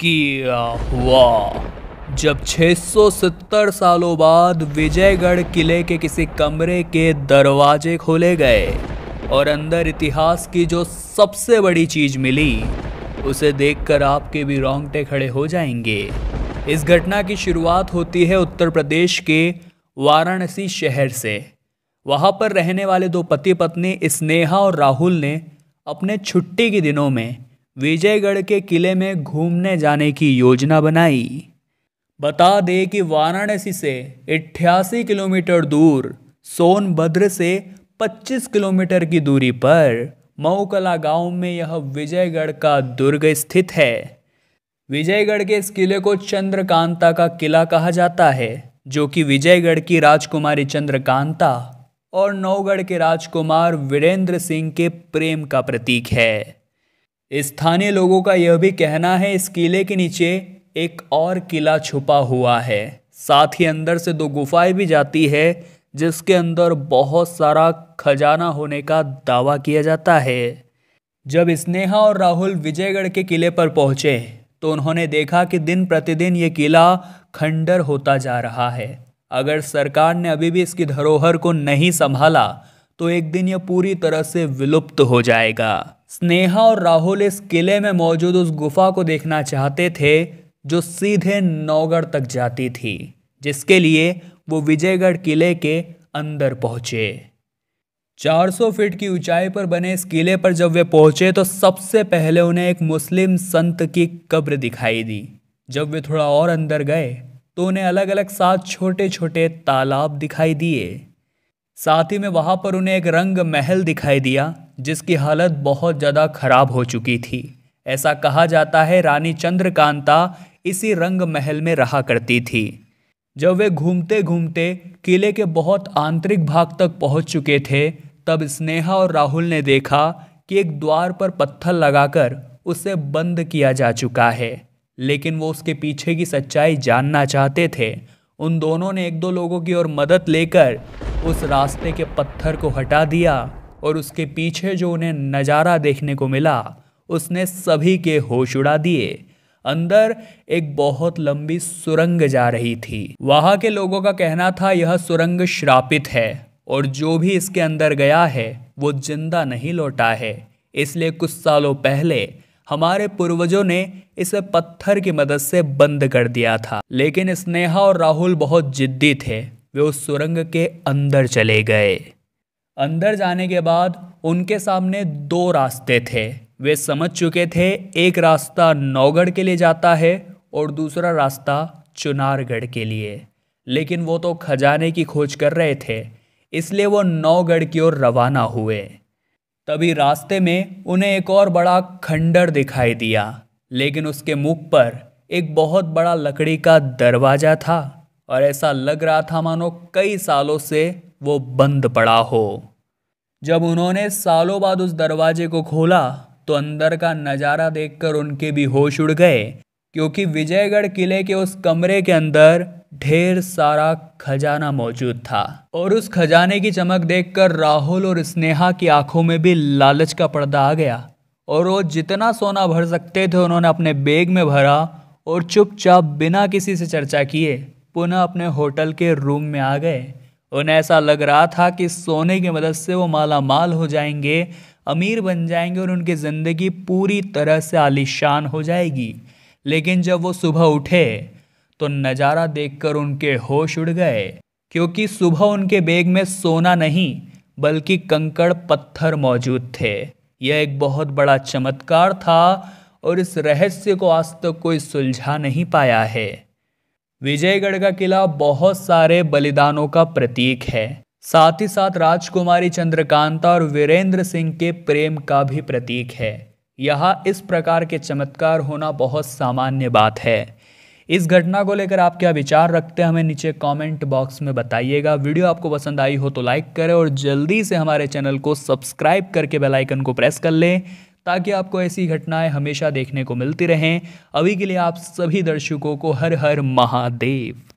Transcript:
किया हुआ। जब 670 सालों बाद विजयगढ़ किले के किसी कमरे के दरवाजे खोले गए और अंदर इतिहास की जो सबसे बड़ी चीज मिली, उसे देखकर आपके भी रोंगटे खड़े हो जाएंगे। इस घटना की शुरुआत होती है उत्तर प्रदेश के वाराणसी शहर से। वहां पर रहने वाले दो पति पत्नी स्नेहा और राहुल ने अपने छुट्टी के दिनों में विजयगढ़ के किले में घूमने जाने की योजना बनाई। बता दें कि वाराणसी से 88 किलोमीटर दूर सोनभद्र से 25 किलोमीटर की दूरी पर मऊकला गांव में यह विजयगढ़ का दुर्ग स्थित है। विजयगढ़ के इस किले को चंद्रकांता का किला कहा जाता है, जो कि विजयगढ़ की राजकुमारी चंद्रकांता और नौगढ़ के राजकुमार वीरेंद्र सिंह के प्रेम का प्रतीक है। स्थानीय लोगों का यह भी कहना है इस किले के नीचे एक और किला छुपा हुआ है। साथ ही अंदर से दो गुफाएं भी जाती है, जिसके अंदर बहुत सारा खजाना होने का दावा किया जाता है। जब स्नेहा और राहुल विजयगढ़ के किले पर पहुंचे तो उन्होंने देखा कि दिन प्रतिदिन ये किला खंडर होता जा रहा है। अगर सरकार ने अभी भी इसकी धरोहर को नहीं संभाला तो एक दिन यह पूरी तरह से विलुप्त हो जाएगा। स्नेहा और राहुल इस किले में मौजूद उस गुफा को देखना चाहते थे जो सीधे नौगढ़ तक जाती थी, जिसके लिए वो विजयगढ़ किले के अंदर पहुंचे। 400 फीट की ऊंचाई पर बने इस किले पर जब वे पहुंचे तो सबसे पहले उन्हें एक मुस्लिम संत की कब्र दिखाई दी। जब वे थोड़ा और अंदर गए तो उन्हें अलग अलग 7 छोटे छोटे तालाब दिखाई दिए। साथ ही में वहां पर उन्हें एक रंग महल दिखाई दिया, जिसकी हालत बहुत ज़्यादा खराब हो चुकी थी। ऐसा कहा जाता है रानी चंद्रकांता इसी रंग महल में रहा करती थी। जब वे घूमते घूमते किले के बहुत आंतरिक भाग तक पहुंच चुके थे, तब स्नेहा और राहुल ने देखा कि एक द्वार पर पत्थर लगाकर उसे बंद किया जा चुका है, लेकिन वो उसके पीछे की सच्चाई जानना चाहते थे। उन दोनों ने एक दो लोगों की ओर मदद लेकर उस रास्ते के पत्थर को हटा दिया और उसके पीछे जो उन्हें नज़ारा देखने को मिला उसने सभी के होश उड़ा दिए। अंदर एक बहुत लंबी सुरंग जा रही थी। वहां के लोगों का कहना था यह सुरंग श्रापित है और जो भी इसके अंदर गया है वो जिंदा नहीं लौटा है। इसलिए कुछ सालों पहले हमारे पूर्वजों ने इसे पत्थर की मदद से बंद कर दिया था। लेकिन स्नेहा और राहुल बहुत जिद्दी थे। वे उस सुरंग के अंदर चले गए। अंदर जाने के बाद उनके सामने 2 रास्ते थे। वे समझ चुके थे एक रास्ता नौगढ़ के लिए जाता है और दूसरा रास्ता चुनारगढ़ के लिए। लेकिन वो तो खजाने की खोज कर रहे थे, इसलिए वो नौगढ़ की ओर रवाना हुए। तभी रास्ते में उन्हें एक और बड़ा खंडर दिखाई दिया, लेकिन उसके मुख पर एक बहुत बड़ा लकड़ी का दरवाजा था और ऐसा लग रहा था मानो कई सालों से वो बंद पड़ा हो। जब उन्होंने सालों बाद उस दरवाजे को खोला तो अंदर का नज़ारा देखकर उनके भी होश उड़ गए, क्योंकि विजयगढ़ किले के उस कमरे के अंदर ढेर सारा खजाना मौजूद था। और उस खजाने की चमक देखकर राहुल और स्नेहा की आंखों में भी लालच का पर्दा आ गया और वो जितना सोना भर सकते थे उन्होंने अपने बैग में भरा और चुपचाप बिना किसी से चर्चा किए पुनः अपने होटल के रूम में आ गए। उन्हें ऐसा लग रहा था कि सोने की मदद से वो माला माल हो जाएंगे, अमीर बन जाएंगे और उनकी ज़िंदगी पूरी तरह से आलीशान हो जाएगी। लेकिन जब वो सुबह उठे तो नज़ारा देखकर उनके होश उड़ गए, क्योंकि सुबह उनके बैग में सोना नहीं बल्कि कंकड़ पत्थर मौजूद थे। यह एक बहुत बड़ा चमत्कार था और इस रहस्य को आज तक कोई सुलझा नहीं पाया है। विजयगढ़ का किला बहुत सारे बलिदानों का प्रतीक है, साथ ही साथ राजकुमारी चंद्रकांता और वीरेंद्र सिंह के प्रेम का भी प्रतीक है। यहाँ इस प्रकार के चमत्कार होना बहुत सामान्य बात है। इस घटना को लेकर आप क्या विचार रखते हैं हमें नीचे कमेंट बॉक्स में बताइएगा। वीडियो आपको पसंद आई हो तो लाइक करें और जल्दी से हमारे चैनल को सब्सक्राइब करके बेल आइकन को प्रेस कर लें, ताकि आपको ऐसी घटनाएं हमेशा देखने को मिलती रहें। अभी के लिए आप सभी दर्शकों को हर हर महादेव।